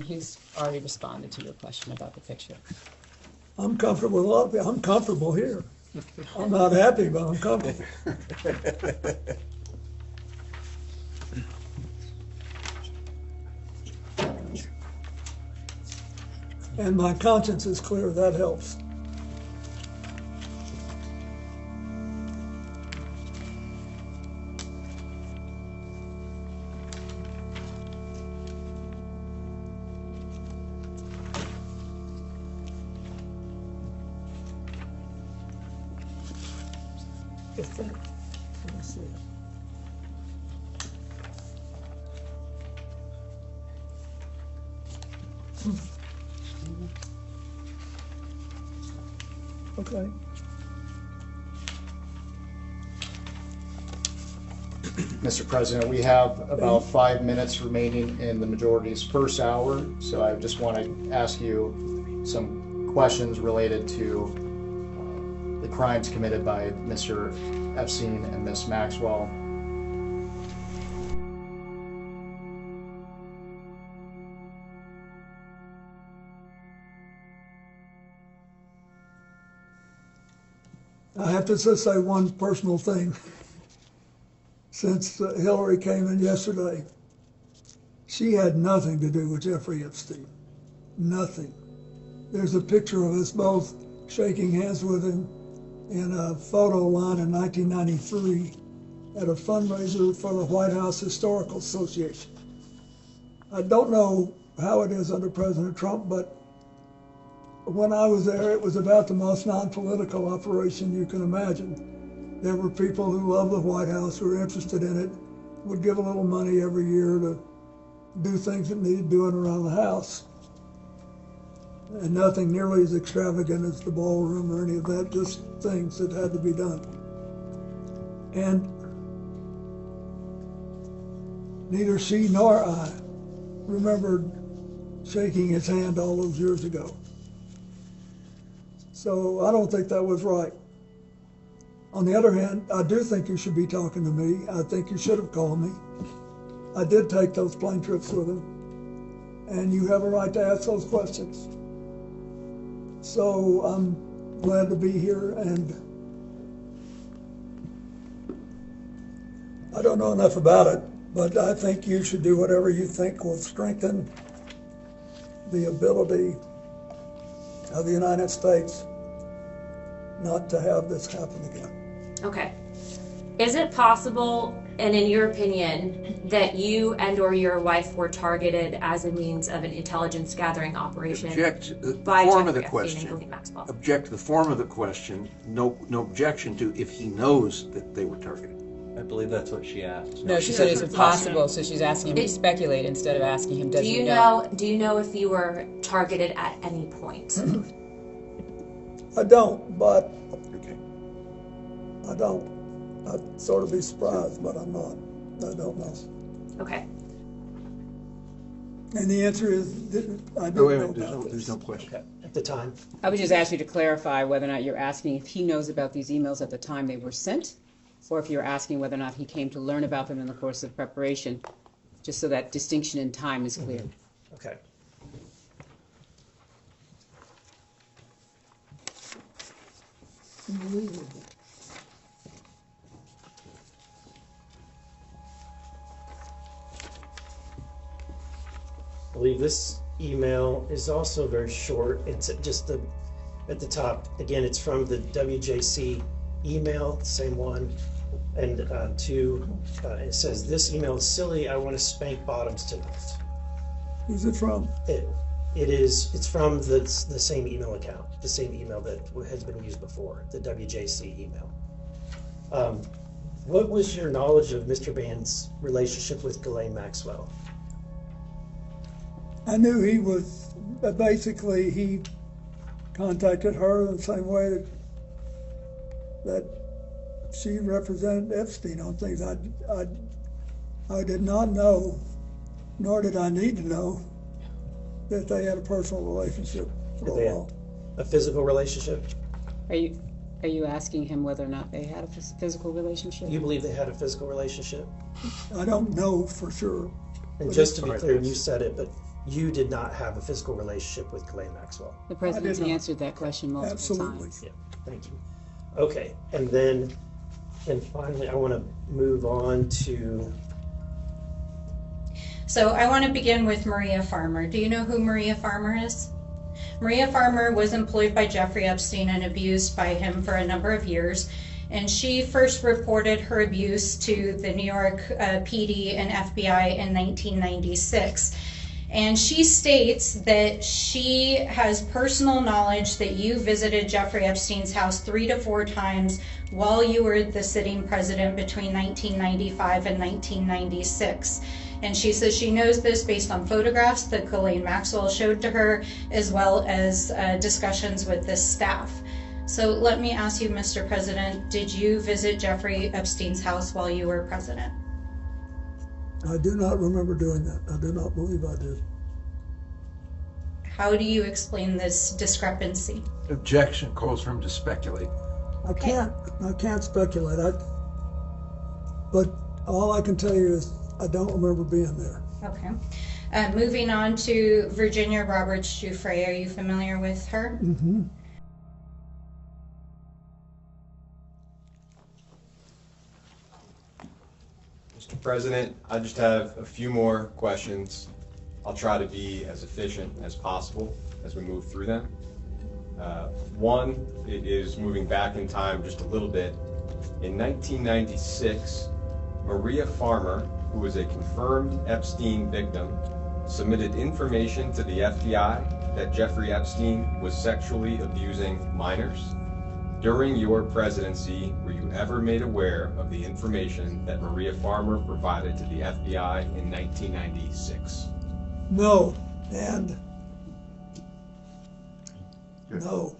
He's already responded to your question about the picture. I'm comfortable with a lot of people. I'm comfortable here. I'm not happy, but I'm comfortable. And my conscience is clear. That helps. Let me see. Okay. Mr. President, we have about 5 minutes remaining in the majority's first hour, so I just want to ask you some questions related to the crimes committed by Mr. Epstein and Ms. Maxwell. I have to just say one personal thing. Since Hillary came in yesterday, she had nothing to do with Jeffrey Epstein. Nothing. There's a picture of us both shaking hands with him in a photo line in 1993 at a fundraiser for the White House Historical Association. I don't know how it is under President Trump, but when I was there, it was about the most non-political operation you can imagine. There were people who loved the White House, who were interested in it, would give a little money every year to do things that needed doing around the house. And nothing nearly as extravagant as the ballroom or any of that, just things that had to be done. And neither she nor I remembered shaking his hand all those years ago. So I don't think that was right. On the other hand, I do think you should be talking to me. I think you should have called me. I did take those plane trips with him. And you have a right to ask those questions. So I'm glad to be here, and I don't know enough about it, but I think you should do whatever you think will strengthen the ability of the United States not to have this happen again. Okay. Is it possible, and in your opinion, that you and or your wife were targeted as a means of an intelligence gathering operation? Object the by form of the Jeffrey Epstein question. and Maxwell? Object to the form of the question. No objection to if he knows that they were targeted. I believe that's what she asked. No, she said is it possible, so she's asking him to speculate instead of asking him, does he know? Do you know if you were targeted at any point? I don't, but Okay. I don't. I'd sort of be surprised, but I'm not. I don't know. Okay. And the answer is, I don't No, wait, know wait, about there's this. no question. Okay. At the time. I would just ask you to clarify whether or not you're asking if he knows about these emails at the time they were sent, or if you're asking whether or not he came to learn about them in the course of preparation, just so that distinction in time is clear. Okay. Unbelievable. I believe this email is also very short. It's just at the top. Again, it's from the WJC email, same one. And it says, "This email is silly. I want to spank bottoms tonight." Who's it from? It's from the same email account, the same email that has been used before, the WJC email. What was your knowledge of Mr. Band's relationship with Ghislaine Maxwell? I knew he was, basically he contacted her the same way that she represented Epstein on things. I did not know, nor did I need to know, that they had a personal relationship for Did a they while. have a physical relationship? Are you asking him whether or not they had a physical relationship? You believe they had a physical relationship? I don't know for sure. And But just to be Alright, clear, let's- you said it, but you did not have a physical relationship with Ghislaine Maxwell. The President's not. answered that question multiple Absolutely. times. Yeah, thank you. Okay, and then, and finally, I want to move on to, So I want to begin with Maria Farmer. Do you know who Maria Farmer is? Maria Farmer was employed by Jeffrey Epstein and abused by him for a number of years. And she first reported her abuse to the New York PD and FBI in 1996. And she states that she has personal knowledge that you visited Jeffrey Epstein's house 3 to 4 times while you were the sitting president between 1995 and 1996. And she says she knows this based on photographs that Ghislaine Maxwell showed to her, as well as discussions with this staff. So let me ask you, Mr. President, did you visit Jeffrey Epstein's house while you were president? I do not remember doing that. I do not believe I did. How do you explain this discrepancy? Objection calls for him to speculate. I can't speculate. But all I can tell you is I don't remember being there. Okay. Moving on to Virginia Roberts Giuffre. Are you familiar with her? Mm-hmm. Mr. President, I just have a few more questions. I'll try to be as efficient as possible as we move through them. One is moving back in time just a little bit. In 1996, Maria Farmer, who was a confirmed Epstein victim, submitted information to the FBI that Jeffrey Epstein was sexually abusing minors. During your presidency, were you ever made aware of the information that Maria Farmer provided to the FBI in 1996? No, and no.